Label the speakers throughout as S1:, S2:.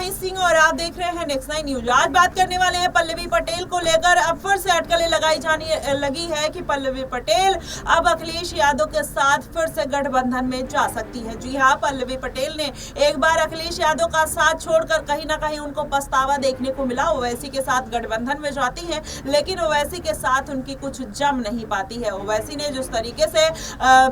S1: महेश सिंह और आप देख रहे हैं नेक्स्ट 9 न्यूज। आज बात करने वाले हैं पल्लवी पटेल को लेकर। अब फिर से अटकलें लगाई जाने लगी है कि पल्लवी पटेल अब अखिलेश यादव के साथ फिर से गठबंधन में जा सकती है। जी हाँ, पल्लवी पटेल ने एक बार अखिलेश यादव का साथ छोड़कर कहीं ना कहीं उनको पछतावा देखने को मिला। ओवैसी के साथ गठबंधन में जाती है, लेकिन ओवैसी के साथ उनकी कुछ जम नहीं पाती है। ओवैसी ने जिस तरीके से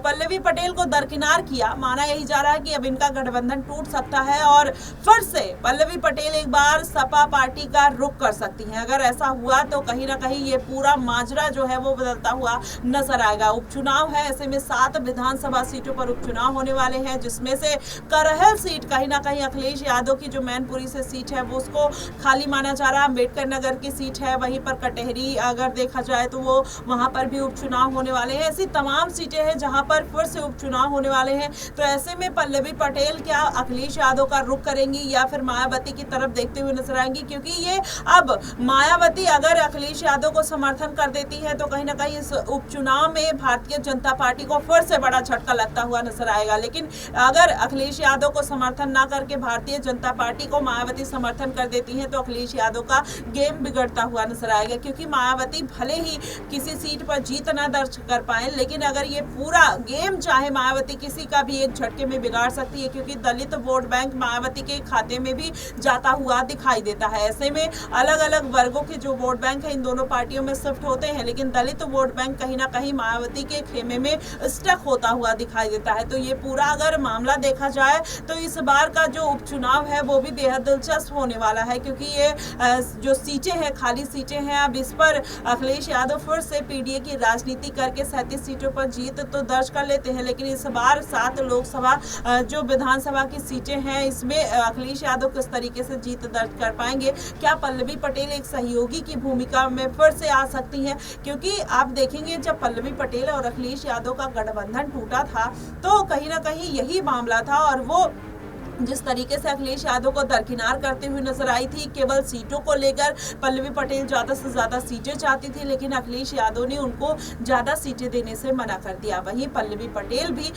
S1: पल्लवी पटेल को दरकिनार किया, माना यही जा रहा है कि अब इनका गठबंधन टूट सकता है और फिर से पल्लवी पटेल एक बार सपा पार्टी का रुख कर सकती हैं। अगर ऐसा हुआ तो कहीं ना कहीं ये पूरा माजरा जो है वो बदलता हुआ नजर आएगा। उपचुनाव है, ऐसे में 7 विधानसभा सीटों पर उपचुनाव होने वाले हैं, जिसमें से करहल सीट कहीं ना कहीं अखिलेश यादव की जो मैनपुरी से सीट है वो उसको खाली माना जा रहा है। अम्बेडकर नगर की सीट है, वहीं पर कटहरी अगर देखा जाए तो वो वहां पर भी उपचुनाव होने वाले हैं। ऐसी तमाम सीटें हैं जहां पर फिर से उपचुनाव होने वाले हैं। तो ऐसे में पल्लवी पटेल क्या अखिलेश यादव का रुख करेंगी या फिर मायावती की तरफ देखते हुए नजर आएंगी? क्योंकि ये अब मायावती अगर अखिलेश यादव को समर्थन कर देती है तो कहीं ना कहीं इस उपचुनाव में भारतीय जनता पार्टी को फिर से बड़ा झटका लगता हुआ नजर आएगा। लेकिन अगर अखिलेश यादव को समर्थन ना करके भारतीय जनता पार्टी को मायावती समर्थन कर देती है तो अखिलेश यादव का गेम बिगड़ता हुआ नजर आएगा। क्योंकि मायावती भले ही किसी सीट पर जीत ना दर्ज कर पाए, लेकिन अगर ये पूरा गेम चाहे मायावती किसी का भी एक झटके में बिगाड़ सकती है, क्योंकि दलित वोट बैंक मायावती के खाते में भी जाता हुआ दिखाई देता है। ऐसे में अलग अलग वर्गों के जो वोट बैंक है इन दोनों पार्टियों में शिफ्ट होते हैं, लेकिन दलित वोट बैंक कहीं ना कहीं मायावती के खेमे में स्टक होता हुआ दिखाई देता है। तो ये पूरा अगर मामला देखा जाए तो इस बार का जो उपचुनाव है वो भी बेहद दिलचस्प होने वाला है, क्योंकि ये जो सीटें हैं, खाली सीटें हैं, अब इस पर अखिलेश यादव फिर से पीडीए की राजनीति करके 37 सीटों पर जीत तो दर्ज कर लेते हैं, लेकिन इस बार 7 लोकसभा जो विधानसभा की सीटें हैं इसमें अखिलेश यादव किस तरीके से जीत दर्ज कर पाएंगे? क्या पल्लवी पटेल एक सहयोगी की भूमिका में फिर से आ सकती हैं? क्योंकि आप देखेंगे जब पल्लवी पटेल और अखिलेश यादव का गठबंधन टूटा था तो कहीं ना कहीं यही मामला था, और वो जिस तरीके से अखिलेश यादव को दरकिनार करते हुए नजर आई थी, केवल सीटों को लेकर पल्लवी पटेल ज्यादा से ज्यादा सीटें चाहती थी, लेकिन अखिलेश यादव ने उनको ज्यादा सीटें देने से मना कर दिया। वहीं पल्लवी पटेल भी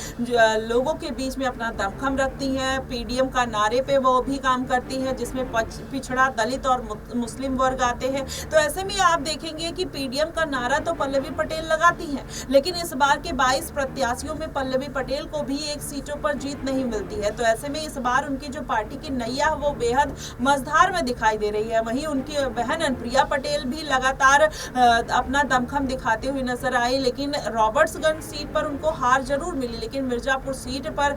S1: लोगों के बीच में अपना दमखम रखती हैं, पीडीएम का नारे पे वो भी काम करती हैं, जिसमें पिछड़ा, दलित और मुस्लिम वर्ग आते हैं। तो ऐसे में आप देखेंगे कि पीडीएम का नारा तो पल्लवी पटेल लगाती हैं, लेकिन इस बार के 22 प्रत्याशियों में पल्लवी पटेल को भी एक सीटों पर जीत नहीं मिलती है। तो ऐसे में इस बार उनकी जो पार्टी की नैया वो बेहद मझधार में दिखाई दे रही है। वहीं उनकी बहन अनुप्रिया पटेल भी लगातार अपना दमखम दिखाते हुए नजर आई, लेकिन रॉबर्ट्सगंज सीट पर उनको हार जरूर मिली, लेकिन मिर्जापुर सीट पर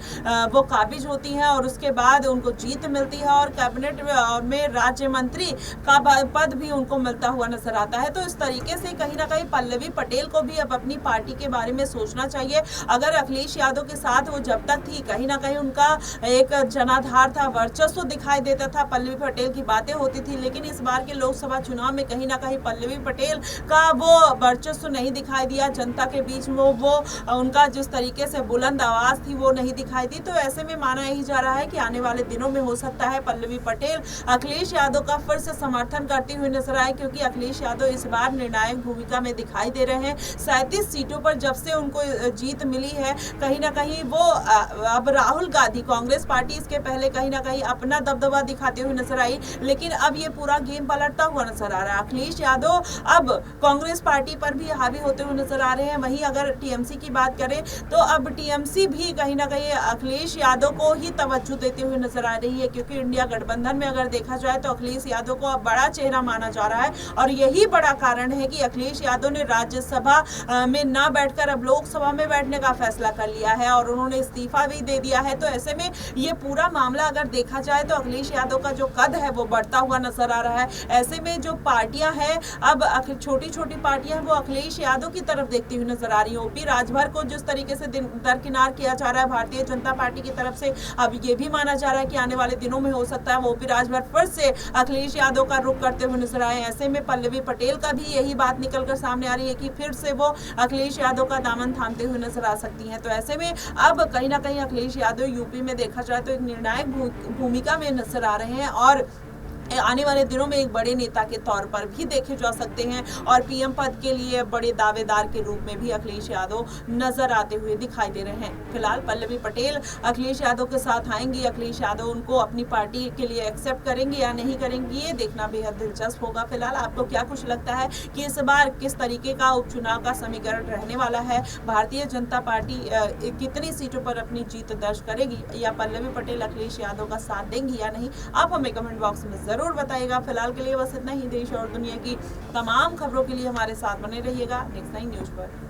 S1: वो काबिज होती हैं और उसके बाद उनको जीत मिलती है और कैबिनेट में राज्य मंत्री का पद भी उनको मिलता हुआ नजर आता है। तो इस तरीके से कहीं ना कहीं पल्लवी पटेल को भी अब अपनी पार्टी के बारे में सोचना चाहिए। अगर अखिलेश यादव के साथ वो जब तक थी, कहीं ना कहीं उनका एक जनाधार था, वर्चस्व दिखाई देता था, पल्लवी पटेल की बातें होती थी, लेकिन इस बार के लोकसभा चुनाव में कहीं ना कहीं पल्लवी पटेल का वो वर्चस्व नहीं दिखाई दिया। जनता के बीच में वो उनका जिस तरीके से बुलंद आवाज थी वो नहीं दिखाई दी। तो ऐसे में माना यही जा रहा है कि आने वाले दिनों में हो सकता है पल्लवी पटेल अखिलेश यादव का फिर से समर्थन करती हुई नजर आए, क्योंकि अखिलेश यादव इस बार निर्णायक भूमिका में दिखाई दे रहे हैं। 37 सीटों पर जब से उनको जीत मिली है, कहीं ना कहीं वो अब राहुल गांधी, कांग्रेस पार्टी इसके पहले कहीं ना कहीं अपना दबदबा दिखाते हुए नजर आई, लेकिन अब ये पूरा गेम पलटता हुआ नजर आ रहा है। अखिलेश यादव अब कांग्रेस पार्टी पर भी हावी होते हुए नजर आ रहे हैं। वहीं अगर टीएमसी की बात करें तो अब टीएमसी भी कहीं ना कहीं अखिलेश यादव को ही तवज्जो देते हुए नजर आ रही है, क्योंकि इंडिया गठबंधन में अगर देखा जाए तो अखिलेश यादव को अब बड़ा चेहरा माना जा रहा है, और यही बड़ा कारण है कि अखिलेश यादव ने राज्यसभा में न बैठकर अब लोकसभा में बैठने का फैसला कर लिया है और उन्होंने इस्तीफा भी दे दिया है। तो ऐसे में ये पूरा मामला अगर देखा जाए तो अखिलेश यादव का जो कद है वो बढ़ता हुआ नजर आ रहा है। ऐसे में जो पार्टियां हैं, अब छोटी छोटी पार्टियां वो अखिलेश यादव की तरफ देखती हुई नजर आ रही है। ओपी राजभर को जिस तरीके से दरकिनार किया जा रहा है भारतीय जनता पार्टी की तरफ से, अब ये भी माना जा रहा है कि आने वाले दिनों में हो सकता है वो ओपी राजभर फिर से अखिलेश यादव का रुख करते हुए नजर आए। ऐसे में पल्लवी पटेल का भी यही बात निकलकर सामने आ रही है कि फिर से वो अखिलेश यादव का दामन थामते हुए नजर आ सकती हैं। तो ऐसे में अब कहीं ना कहीं अखिलेश यादव यूपी में देखा जाए तो एक निर्णायक भूमिका में नजर आ रहे हैं, और आने वाले दिनों में एक बड़े नेता के तौर पर भी देखे जा सकते हैं और पीएम पद के लिए बड़े दावेदार के रूप में भी अखिलेश यादव नजर आते हुए दिखाई दे रहे हैं। फिलहाल पल्लवी पटेल अखिलेश यादव के साथ आएंगी, अखिलेश यादव उनको अपनी पार्टी के लिए एक्सेप्ट करेंगे या नहीं करेंगे, ये देखना बेहद दिलचस्प होगा। फिलहाल आपको क्या कुछ लगता है कि इस बार किस तरीके का उपचुनाव का समीकरण रहने वाला है? भारतीय जनता पार्टी कितनी सीटों पर अपनी जीत दर्ज करेगी या पल्लवी पटेल अखिलेश यादव का साथ देंगी या नहीं? आप हमें कमेंट बॉक्स में जरूर बताइएगा। फिलहाल के लिए बस इतना ही। देश और दुनिया की तमाम खबरों के लिए हमारे साथ बने रहिएगा नेक्स्ट 9 न्यूज पर।